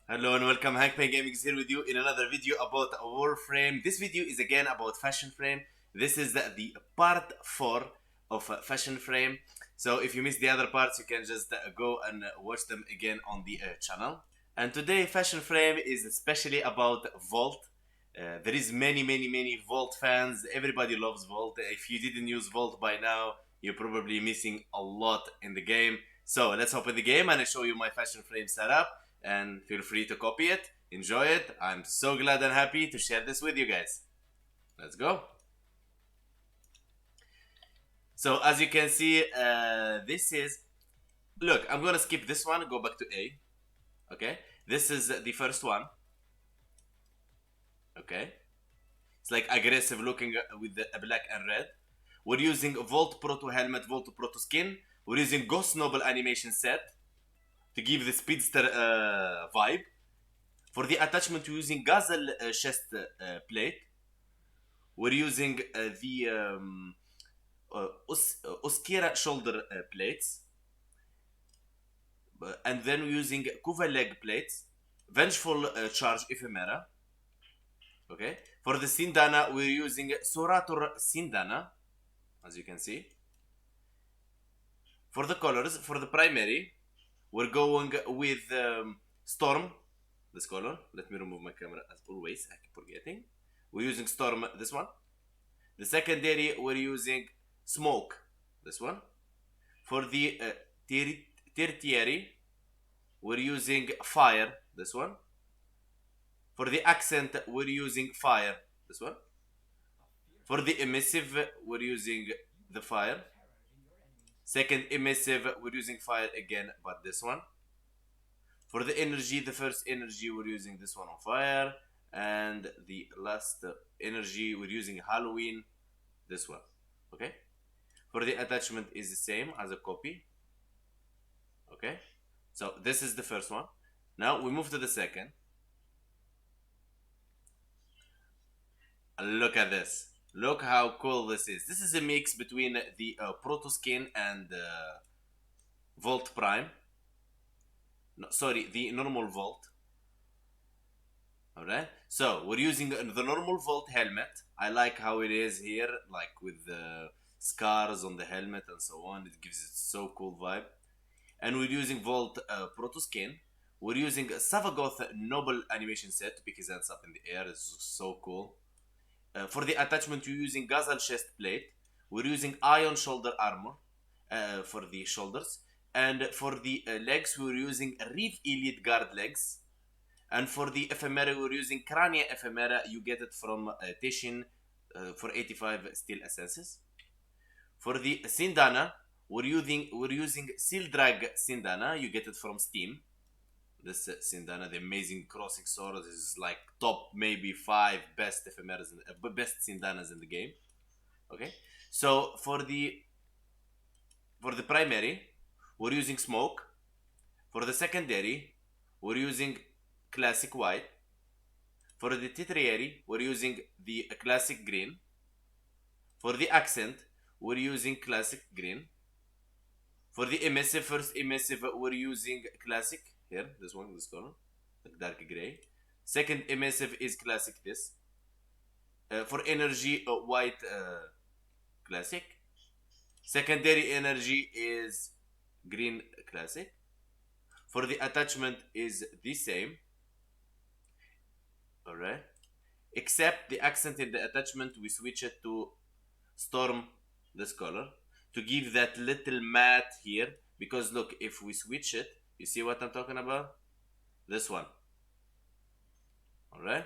Hello and welcome. Hunkpain Gaming is here with you in another video about Warframe. This video is again about Fashion Frame. This is the part 4 of Fashion Frame. So if you missed the other parts, you can just go and watch them again on the channel. And today Fashion Frame is especially about Vault. There is many Vault fans. Everybody loves Vault. If you didn't use Vault by now, you're probably missing a lot in the game. So let's open the game and I show you my Fashion Frame setup. And feel free to copy it, enjoy it. I'm so glad and happy to share this with you guys. Let's go. So as you can see, this is, look, I'm gonna skip this one, go back to A. Okay, this is the first one. Okay, it's like aggressive looking with the black and red. We're using Volt Proto Helmet, Volt Proto Skin. We're using Ghost Noble animation set to give the speedster vibe. For the attachment, we're using Gazelle chest plate. We're using the Oskira shoulder plates. And then we're using Kuva leg plates. Vengeful charge ephemera. Okay. For the Sindana, we're using Surator Sindana, as you can see. For the colors, for the primary, we're going with Storm, this color. Let me remove my camera as always, I keep forgetting. We're using Storm, this one. The secondary, we're using Smoke, this one. For the tertiary, we're using Fire, this one. For the accent, we're using Fire, this one. For the emissive, we're using the Fire. Second emissive, we're using Fire again, but this one. For the energy, the first energy, we're using this one on Fire. And the last energy, we're using Halloween, this one. Okay? For the attachment is the same as a copy. Okay? So this is the first one. Now we move to the second. Look at this. Look how cool this is. This is a mix between the Proto Skin and Volt Prime. No, sorry, the normal Volt. Alright, so we're using the normal Volt helmet. I like how it is here, like with the scars on the helmet and so on. It gives it so cool vibe. And we're using Volt Proto Skin. We're using Savagoth Noble animation set to pick his hands up in the air. It's so cool. For the attachment, we're using Gazelle chest plate. We're using Ion shoulder armor for the shoulders. And for the legs, we're using Reef Elite guard legs. And for the ephemera, we're using Crania ephemera. You get it from Tishin for 85 steel essences. For the Sindana, we're using Seal Drag Sindana. You get it from Steam. This Sindana, the amazing crossing sword, is like top maybe 5 best ephemeras, best Sindanas in the game. Okay, so for the primary, we're using Smoke. For the secondary, we're using Classic White. For the tertiary, we're using the Classic Green. For the accent, we're using Classic Green. For the emissive, first emissive, we're using Classic. Here, this one, this color, dark gray. Second emissive is Classic this. For energy, white Classic. Secondary energy is green Classic. For the attachment is the same. Alright. Except the accent in the attachment, we switch it to Storm, this color, to give that little matte here. Because look, if we switch it, you see what I'm talking about? This one. Alright?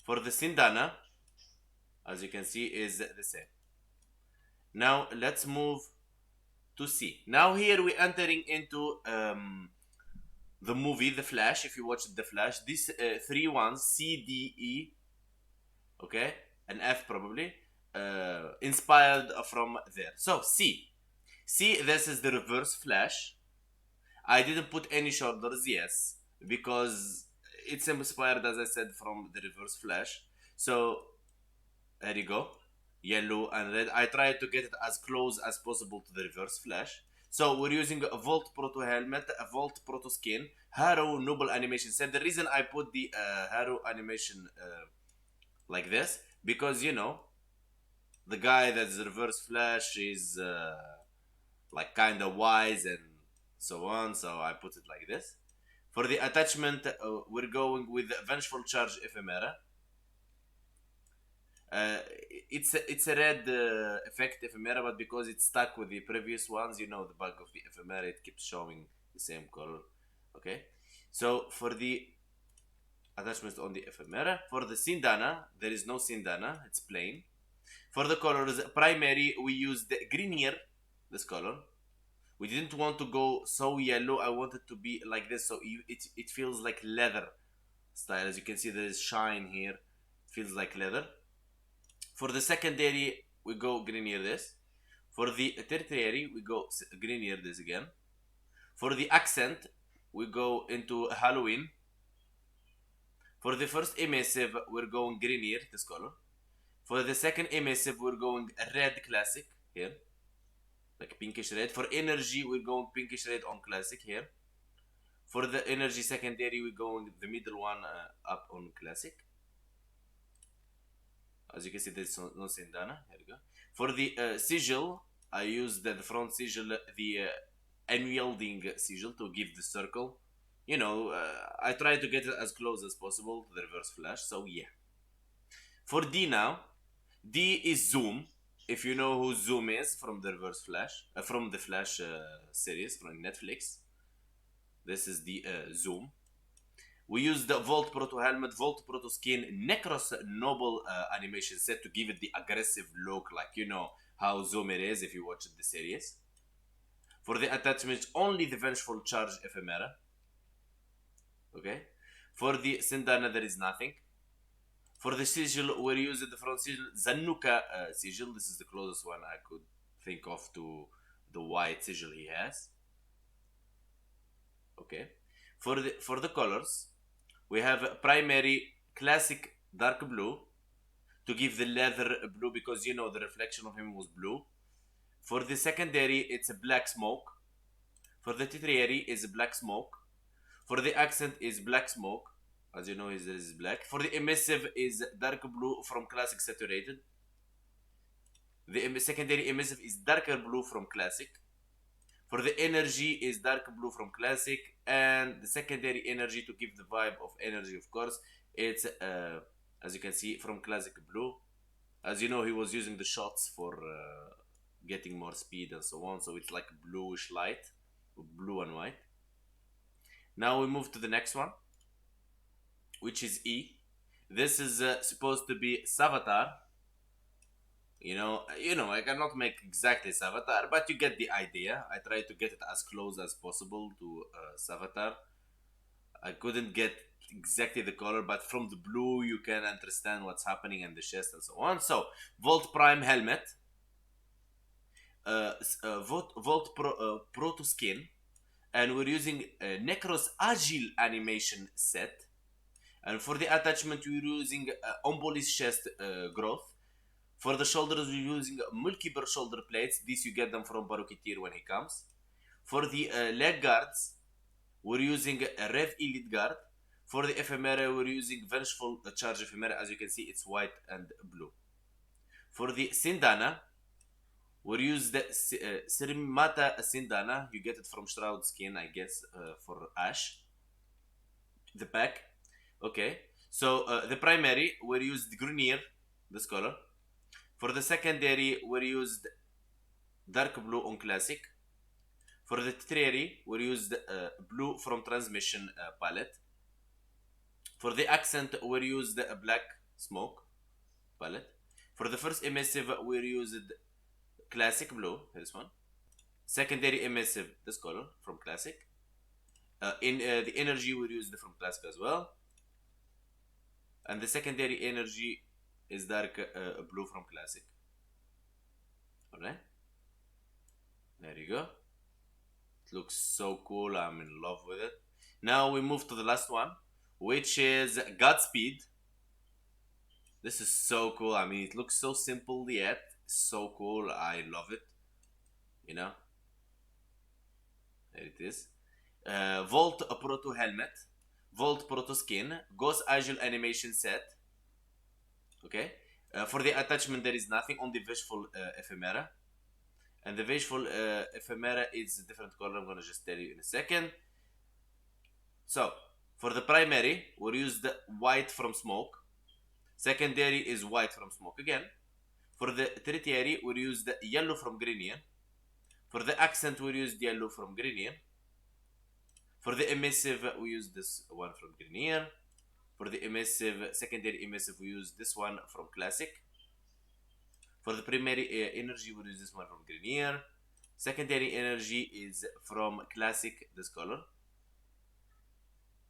For the Sindana, as you can see, is the same. Now let's move to C. Now here we're entering into the movie The Flash. If you watched The Flash, these 3 ones, C, D, E, okay, and F probably, inspired from there. So C, this is the reverse Flash. I didn't put any shoulders, yes, because it's inspired, as I said, from the reverse Flash. So there you go, yellow and red. I tried to get it as close as possible to the reverse Flash. So we're using a Volt Proto helmet, a Volt Proto skin, Haro Noble animation set. The reason I put the Haro animation like this, because the guy that's reverse flash is like kind of wise and so on, so I put it like this. For the attachment, we're going with Vengeful Charge Ephemera. Uh, it's a red effect ephemera, but because it's stuck with the previous ones, the bug of the ephemera, it keeps showing the same color. Okay, so for the attachments on the ephemera, for the Sindana, there is no Sindana, it's plain. For the colors, primary, we used the greenier, this color. We didn't want to go so yellow, I wanted to be like this, so it feels like leather style. As you can see, there is shine here, it feels like leather. For the secondary, we go greenier this. For the tertiary, we go greenier this again. For the accent, we go into Halloween. For the first emissive, we're going greenier, this color. For the second emissive, we're going red classic here, like pinkish red. For energy, we're going pinkish red on classic here. For the energy secondary, we're going the middle one up on classic. As you can see, there's no Sindana. Here we go. For the sigil, I used the front sigil, the unyielding sigil, to give the circle. I try to get it as close as possible to the reverse flash. So yeah. For D now, D is Zoom. If you know who Zoom is from the reverse flash, from the Flash series from Netflix, this is the Zoom. We use the Volt Proto helmet, Volt Proto skin, Necros Noble animation set to give it the aggressive look, like how Zoomer is if you watch the series. For the attachments, only the Vengeful Charge Ephemera. Okay. For the Sindana, there is nothing. For the sigil, we're using the front sigil, Zanuka sigil. This is the closest one I could think of to the white sigil he has. Okay. For the colors, we have primary classic dark blue to give the leather blue, because the reflection of him was blue. For the secondary, it's a black smoke. For the tertiary, is black smoke. For the accent, is black smoke. As you know, is black. For the emissive, is dark blue from classic saturated. The secondary emissive is darker blue from classic. For the energy, is dark blue from classic, and the secondary energy, to give the vibe of energy, of course, it's as you can see, from classic blue. As you know, he was using the shots for getting more speed and so on, so it's like bluish light, blue and white. Now we move to the next one, which is E. This is supposed to be Savatar. I cannot make exactly Savatar, but you get the idea. I try to get it as close as possible to Savatar. I couldn't get exactly the color, but from the blue you can understand what's happening in the chest and so on. So, Volt Prime helmet, Volt Proto skin, and we're using Necros Agile animation set. And for the attachment, we're using Ombolis chest growth. For the shoulders, we're using multiple shoulder plates. These you get them from Baroketeer when he comes. For the leg guards, we're using a Rev Elite guard. For the ephemera, we're using Vengeful Charge ephemera. As you can see, it's white and blue. For the Sindana, we're using the Sirimata Sindana. You get it from Shroud Skin, I guess, for Ash. The pack. Okay. So the primary, we're using the Grunier, this color. For the secondary, we used dark blue on classic. For the tertiary, we used blue from transmission palette. For the accent, we used a black smoke palette. For the first emissive, we used classic blue, this one. Secondary emissive, this color from classic. In the energy, we used from classic as well. And the secondary energy is dark blue from classic. Alright, there you go. It looks so cool. I'm in love with it. Now we move to the last one, which is Godspeed. This is so cool. I mean, it looks so simple yet so cool. I love it. There it is. Volt Proto Helmet, Volt Proto Skin, Ghost Agile Animation Set. Okay. For the attachment, there is nothing. On the Vengeful Ephemera. And the Vengeful Ephemera is a different color. I'm gonna just tell you in a second. So, for the primary, we'll use the white from smoke. Secondary is white from smoke again. For the tertiary, we'll use the yellow from Grenier. For the accent, we'll use the yellow from Grenier. For the emissive, we use this one from Grenier. For the emissive, secondary emissive, we use this one from Classic. For the primary energy, we use this one from Grenier. Secondary energy is from Classic, this color.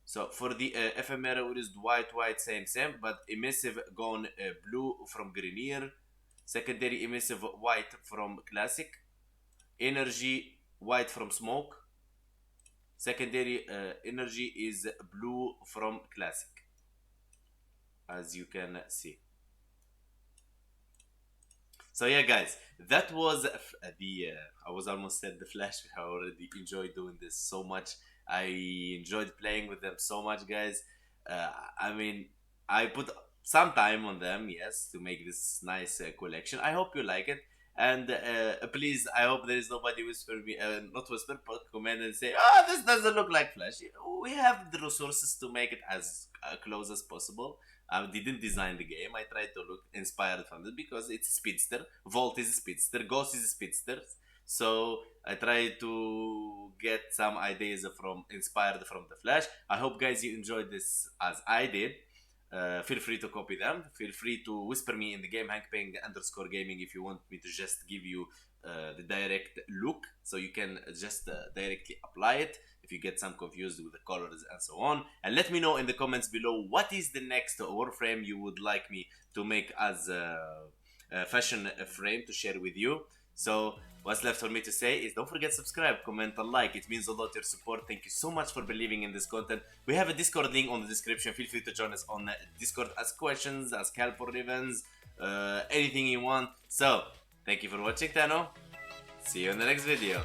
So for the ephemera, we use white, same, but emissive gone blue from Grenier. Secondary emissive white from Classic. Energy white from Smoke. Secondary energy is blue from Classic, as you can see. So yeah, guys, that was the I was almost said the Flash. I already enjoyed doing this so much. I enjoyed playing with them so much, guys. I mean, I put some time on them, yes, to make this nice collection. I hope you like it. And please, I hope there is nobody whisper me, not whisper, but comment and say, "Oh, this doesn't look like Flash." We have the resources to make it as close as possible. I didn't design the game. I tried to look inspired from it because it's a speedster. Volt is a speedster. Ghost is a speedster. So I tried to get some ideas from inspired from the Flash. I hope, guys, you enjoyed this as I did. Feel free to copy them. Feel free to whisper me in the game, Hunkpain_gaming, if you want me to just give you the direct look, so you can just directly apply it if you get some confused with the colors and so on. And let me know in the comments below what is the next Warframe you would like me to make as a fashion frame to share with you. So what's left for me to say is don't forget to subscribe, comment and like. It means a lot, your support. Thank you so much for believing in this content. We have a Discord link on the description. Feel free to join us on Discord, ask questions, ask help for events, anything you want. So thank you for watching, Tano. See you in the next video.